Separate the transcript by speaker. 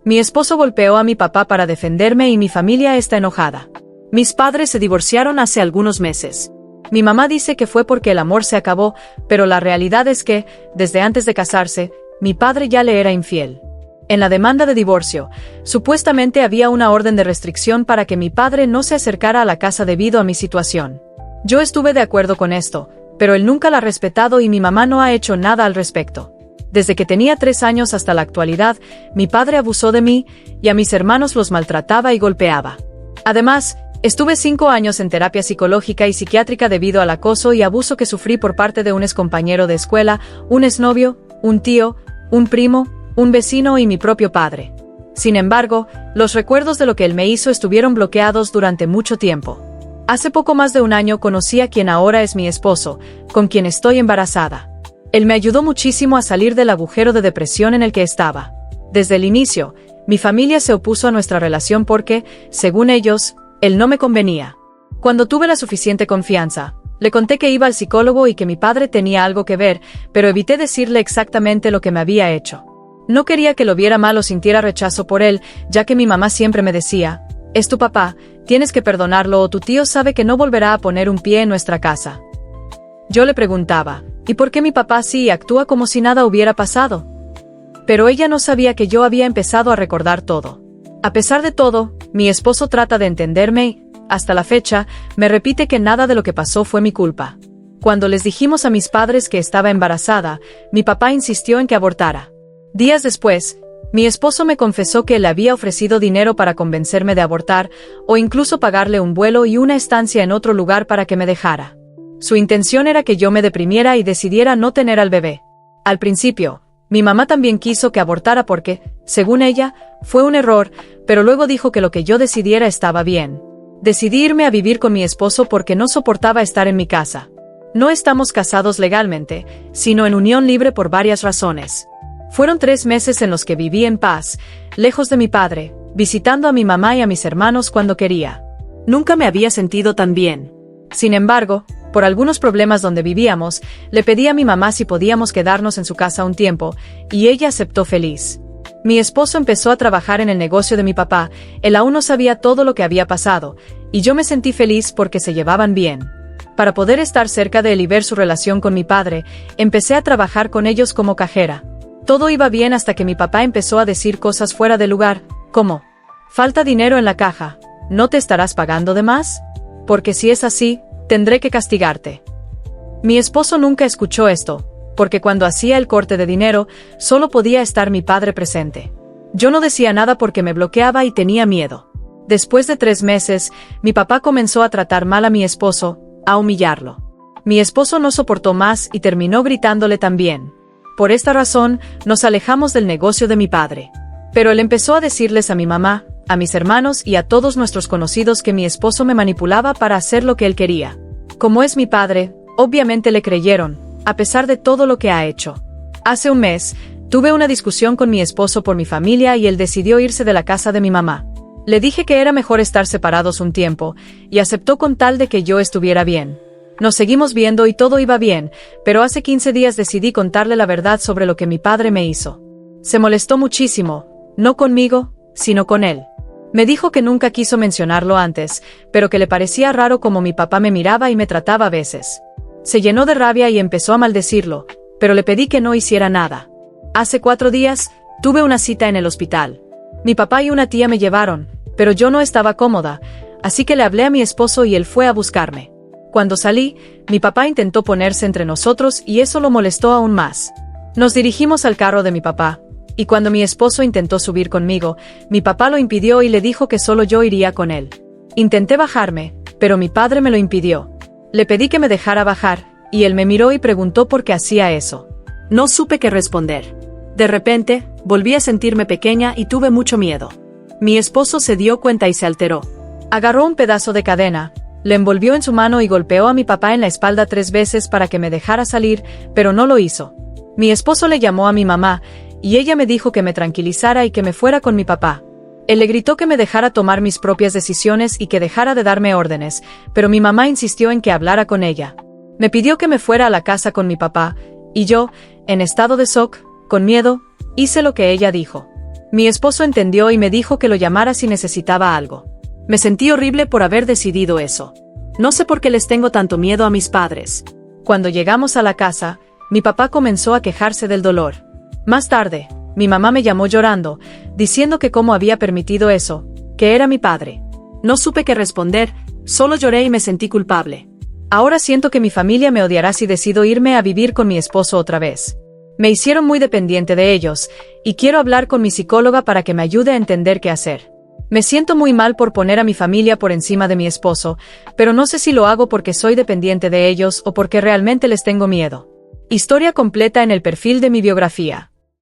Speaker 1: Mi esposo golpeó a mi papá para defenderme y mi familia está enojada. Mis padres se divorciaron hace algunos meses. Mi mamá dice que fue porque el amor se acabó, pero la realidad es que, desde antes de casarse, mi padre ya le era infiel. En la demanda de divorcio, supuestamente había una orden de restricción para que mi padre no se acercara a la casa debido a mi situación. Yo estuve de acuerdo con esto, pero él nunca la ha respetado y mi mamá no ha hecho nada al respecto. Desde que tenía 3 años hasta la actualidad, mi padre abusó de mí y a mis hermanos los maltrataba y golpeaba. Además, estuve 5 años en terapia psicológica y psiquiátrica debido al acoso y abuso que sufrí por parte de un excompañero de escuela, un exnovio, un tío, un primo, un vecino y mi propio padre. Sin embargo, los recuerdos de lo que él me hizo estuvieron bloqueados durante mucho tiempo. Hace poco más de un año conocí a quien ahora es mi esposo, con quien estoy embarazada. Él me ayudó muchísimo a salir del agujero de depresión en el que estaba. Desde el inicio, mi familia se opuso a nuestra relación porque, según ellos, él no me convenía. Cuando tuve la suficiente confianza, le conté que iba al psicólogo y que mi padre tenía algo que ver, pero evité decirle exactamente lo que me había hecho. No quería que lo viera mal o sintiera rechazo por él, ya que mi mamá siempre me decía, «Es tu papá, tienes que perdonarlo o tu tío sabe que no volverá a poner un pie en nuestra casa». Yo le preguntaba, ¿y por qué mi papá sí actúa como si nada hubiera pasado? Pero ella no sabía que yo había empezado a recordar todo. A pesar de todo, mi esposo trata de entenderme y, hasta la fecha, me repite que nada de lo que pasó fue mi culpa. Cuando les dijimos a mis padres que estaba embarazada, mi papá insistió en que abortara. Días después, mi esposo me confesó que le había ofrecido dinero para convencerme de abortar, o incluso pagarle un vuelo y una estancia en otro lugar para que me dejara. Su intención era que yo me deprimiera y decidiera no tener al bebé. Al principio, mi mamá también quiso que abortara porque, según ella, fue un error, pero luego dijo que lo que yo decidiera estaba bien. Decidí irme a vivir con mi esposo porque no soportaba estar en mi casa. No estamos casados legalmente, sino en unión libre por varias razones. Fueron 3 meses en los que viví en paz, lejos de mi padre, visitando a mi mamá y a mis hermanos cuando quería. Nunca me había sentido tan bien. Sin embargo, por algunos problemas donde vivíamos, le pedí a mi mamá si podíamos quedarnos en su casa un tiempo, y ella aceptó feliz. Mi esposo empezó a trabajar en el negocio de mi papá, él aún no sabía todo lo que había pasado, y yo me sentí feliz porque se llevaban bien. Para poder estar cerca de él y ver su relación con mi padre, empecé a trabajar con ellos como cajera. Todo iba bien hasta que mi papá empezó a decir cosas fuera de lugar, como, «Falta dinero en la caja, ¿no te estarás pagando de más? Porque si es así, tendré que castigarte». Mi esposo nunca escuchó esto, porque cuando hacía el corte de dinero, solo podía estar mi padre presente. Yo no decía nada porque me bloqueaba y tenía miedo. Después de 3 meses, mi papá comenzó a tratar mal a mi esposo, a humillarlo. Mi esposo no soportó más y terminó gritándole también. Por esta razón, nos alejamos del negocio de mi padre. Pero él empezó a decirles a mi mamá, a mis hermanos y a todos nuestros conocidos que mi esposo me manipulaba para hacer lo que él quería. Como es mi padre, obviamente le creyeron, a pesar de todo lo que ha hecho. Hace un mes, tuve una discusión con mi esposo por mi familia y él decidió irse de la casa de mi mamá. Le dije que era mejor estar separados un tiempo, y aceptó con tal de que yo estuviera bien. Nos seguimos viendo y todo iba bien, pero hace 15 días decidí contarle la verdad sobre lo que mi padre me hizo. Se molestó muchísimo, no conmigo, sino con él. Me dijo que nunca quiso mencionarlo antes, pero que le parecía raro como mi papá me miraba y me trataba a veces. Se llenó de rabia y empezó a maldecirlo, pero le pedí que no hiciera nada. Hace 4 días, tuve una cita en el hospital. Mi papá y una tía me llevaron, pero yo no estaba cómoda, así que le hablé a mi esposo y él fue a buscarme. Cuando salí, mi papá intentó ponerse entre nosotros y eso lo molestó aún más. Nos dirigimos al carro de mi papá, y cuando mi esposo intentó subir conmigo, mi papá lo impidió y le dijo que solo yo iría con él. Intenté bajarme, pero mi padre me lo impidió. Le pedí que me dejara bajar, y él me miró y preguntó por qué hacía eso. No supe qué responder. De repente, volví a sentirme pequeña y tuve mucho miedo. Mi esposo se dio cuenta y se alteró. Agarró un pedazo de cadena, le envolvió en su mano y golpeó a mi papá en la espalda 3 veces para que me dejara salir, pero no lo hizo. Mi esposo le llamó a mi mamá, y ella me dijo que me tranquilizara y que me fuera con mi papá. Él le gritó que me dejara tomar mis propias decisiones y que dejara de darme órdenes, pero mi mamá insistió en que hablara con ella. Me pidió que me fuera a la casa con mi papá, y yo, en estado de shock, con miedo, hice lo que ella dijo. Mi esposo entendió y me dijo que lo llamara si necesitaba algo. Me sentí horrible por haber decidido eso. No sé por qué les tengo tanto miedo a mis padres. Cuando llegamos a la casa, mi papá comenzó a quejarse del dolor. Más tarde, mi mamá me llamó llorando, diciendo que cómo había permitido eso, que era mi padre. No supe qué responder, solo lloré y me sentí culpable. Ahora siento que mi familia me odiará si decido irme a vivir con mi esposo otra vez. Me hicieron muy dependiente de ellos, y quiero hablar con mi psicóloga para que me ayude a entender qué hacer. Me siento muy mal por poner a mi familia por encima de mi esposo, pero no sé si lo hago porque soy dependiente de ellos o porque realmente les tengo miedo. Historia completa en el perfil de mi biografía.